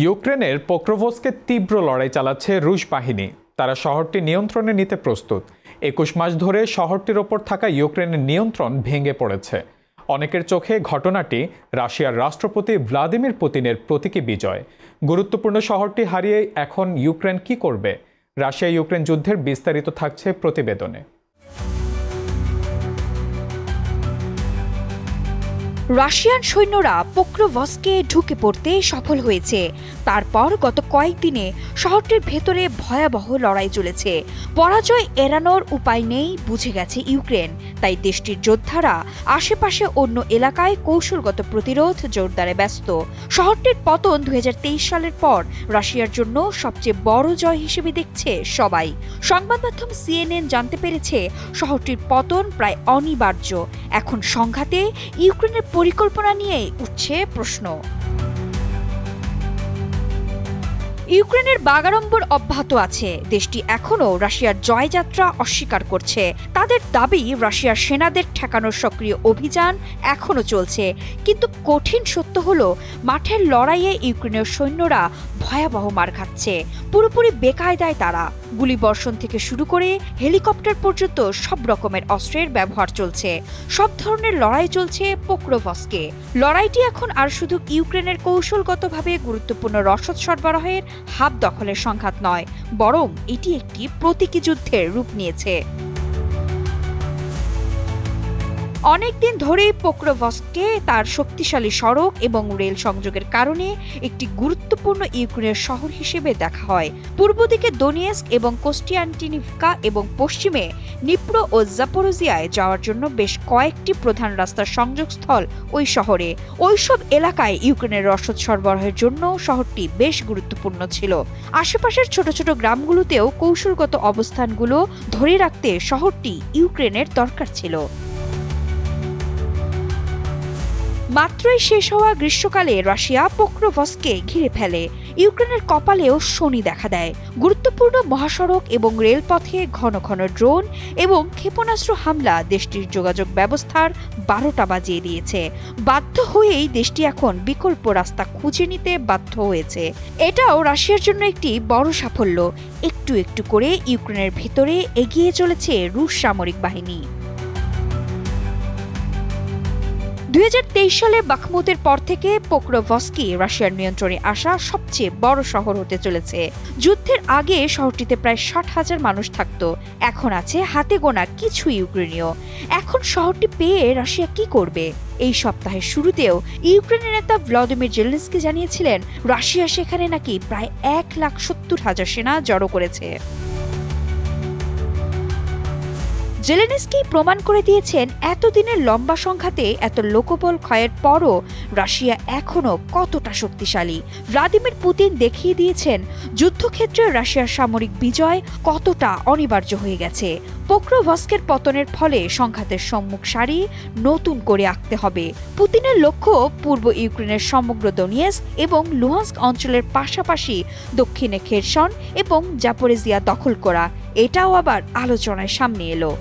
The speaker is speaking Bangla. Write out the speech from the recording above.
ইউক্রেনের পোক্রোভস্কে তীব্র লড়াই চালাচ্ছে রুশ বাহিনী। তারা শহরটি নিয়ন্ত্রণে নিতে প্রস্তুত। ২১ মাস ধরে শহরটির ওপর থাকা ইউক্রেনের নিয়ন্ত্রণ ভেঙে পড়েছে। অনেকের চোখে ঘটনাটি রাশিয়ার রাষ্ট্রপতি ভ্লাদিমির পুতিনের প্রতীকী বিজয়। গুরুত্বপূর্ণ শহরটি হারিয়ে এখন ইউক্রেন কি করবে? রাশিয়া ইউক্রেন যুদ্ধের বিস্তারিত থাকছে প্রতিবেদনে। রাশিয়ান সৈন্যরা পোক্রোভস্কে ঢুকে পড়তে সফল হয়েছে। তারপর গত কয়েকদিনে শহরটির ভেতরে ভয়াবহ লড়াই চলেছে। পরাজয় এড়ানোর উপায় নেই বুঝে গেছে ইউক্রেন। তাই দেশটির যোদ্ধারা আশেপাশে অন্য এলাকায় কৌশলগত প্রতিরোধ জোরদারে ব্যস্ত। শহরটির পতন ২০২৩ সালের পর রাশিয়ার জন্য সবচেয়ে বড় জয় হিসেবে দেখছে সবাই। সংবাদ মাধ্যম CNN জানতে পেরেছে শহরটির পতন প্রায় অনিবার্য। এখন সংঘাতে ইউক্রেনের পরিকল্পনা নিয়ে উঠছে প্রশ্ন। ইউক্রেনের বাগাড়ম্বর অব্যাহত আছে। দেশটি এখনও রাশিয়ার জয়যাত্রা অস্বীকার করছে। তাদের দাবি রাশিয়ার সেনাদের ঠেকানোর সক্রিয় অভিযান এখনও চলছে। কিন্তু কঠিন সত্য হলো মাঠের লড়াইয়ে ইউক্রেনের সৈন্যরা ভয়াবহ মার খাচ্ছে। পুরোপুরি বেকায়দায় তারা। গুলিবর্ষণ থেকে শুরু করে হেলিকপ্টার পর্যন্ত সব রকমের অস্ত্রের ব্যবহার চলছে। সব ধরনের লড়াই চলছে পোক্রোভস্কে। লড়াইটি এখন আর শুধু ইউক্রেনের কৌশলগতভাবে গুরুত্বপূর্ণ রসদ সরবরাহের হাব দখলের সংঘাত নয়, বরং এটি একটি প্রতীকী যুদ্ধের রূপ নিয়েছে। অনেকদিন ধরেই পোক্রোভস্কে তার শক্তিশালী সড়ক এবং রেল সংযোগের কারণে একটি গুরুত্বপূর্ণ ইউক্রেনের শহর হিসেবে দেখা হয়। পূর্ব দিকে দোনিয়েস্ক এবং কোস্টিয়ান্টিনিভকা এবং পশ্চিমে নিপ্রো ও জাপোরোজিয়ায় যাওয়ার জন্য বেশ কয়েকটি প্রধান রাস্তার সংযোগস্থল ওই শহরে। ওইসব এলাকায় ইউক্রেনের রসদ সরবরাহের জন্য শহরটি বেশ গুরুত্বপূর্ণ ছিল। আশেপাশের ছোট ছোট গ্রামগুলোতেও কৌশলগত অবস্থানগুলো ধরে রাখতে শহরটি ইউক্রেনের দরকার ছিল। মাত্রই শেষ হওয়া গ্রীষ্মকালে রাশিয়া পোক্রোভস্কে ঘিরে ফেলে। ইউক্রেনের কপালেও শনি দেখা দেয়। গুরুত্বপূর্ণ মহাসড়ক এবং রেলপথে ঘন ঘন ড্রোন এবং ক্ষেপণাস্ত্র হামলা দেশটির যোগাযোগ ব্যবস্থার ১২টা বাজিয়ে দিয়েছে। বাধ্য হয়েই দেশটি এখন বিকল্প রাস্তা খুঁজে নিতে বাধ্য হয়েছে। এটাও রাশিয়ার জন্য একটি বড় সাফল্য। একটু একটু করে ইউক্রেনের ভেতরে এগিয়ে চলেছে রুশ সামরিক বাহিনী। ২০২৩ সালে বাখমুতের পর থেকে পোক্রোভস্কি রাশিয়ার নিয়ন্ত্রণে আসা সবচেয়ে বড় শহর হতে চলেছে। যুদ্ধের আগে শহরটিতে প্রায় ৬০,০০০ মানুষ থাকত। এখন আছে হাতে গোনা কিছু ইউক্রেনীয়। এখন শহরটি পেয়ে রাশিয়া কি করবে? এই সপ্তাহের শুরুতেও ইউক্রেনের নেতা ভ্লাদিমির জেলেনস্কি জানিয়েছিলেন রাশিয়া সেখানে নাকি প্রায় ১,৭০,০০০ সেনা জড়ো করেছে। জেলেনস্কি প্রমাণ করে দিয়েছেন এতদিনের লম্বা সংঘাতে এত লোকবল ক্ষয়ের পরও রাশিয়া এখনও কতটা শক্তিশালী। ভ্লাদিমির পুতিন দেখিয়ে দিয়েছেন যুদ্ধক্ষেত্রে রাশিয়ার সামরিক বিজয় কতটা অনিবার্য হয়ে গেছে। পোক্রোভস্কের পতনের ফলে সংঘাতের সম্মুখ সারি নতুন করে আঁকতে হবে। পুতিনের লক্ষ্য পূর্ব ইউক্রেনের সমগ্র দোনিয়েস্ক এবং লুহান্স্ক অঞ্চলের পাশাপাশি দক্ষিণে খেরসন এবং জাপোরিজিয়া দখল করা। এটাও আবার আলোচনায় সামনে এলো।